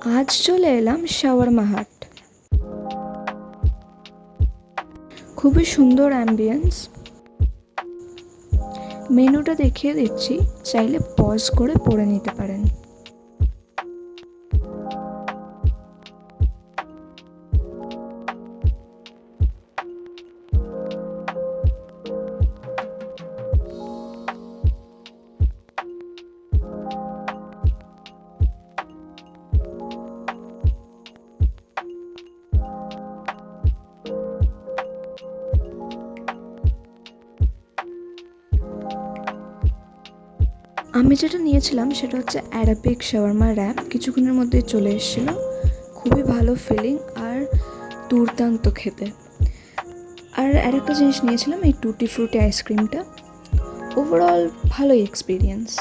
আজ চলে এলাম শাওয়ারমা হাট। খুবই সুন্দর অ্যাম্বিয়েন্স। মেনুটা দেখিয়ে দিচ্ছি, চাইলে পজ করে পড়ে নিতে পারেন। আমি যেটা নিয়েছিলাম সেটা হচ্ছে অ্যারাবিক শাওয়ারমা র্যাপ। কিছুক্ষণের মধ্যেই চলে এসেছিল। খুবই ভালো ফিলিং আর দুর্দান্ত খেতে। আর আরেকটা জিনিস নিয়েছিলাম, এই টুটি ফ্রুটি আইসক্রিমটা। ওভারঅল ভালোই এক্সপিরিয়েন্স।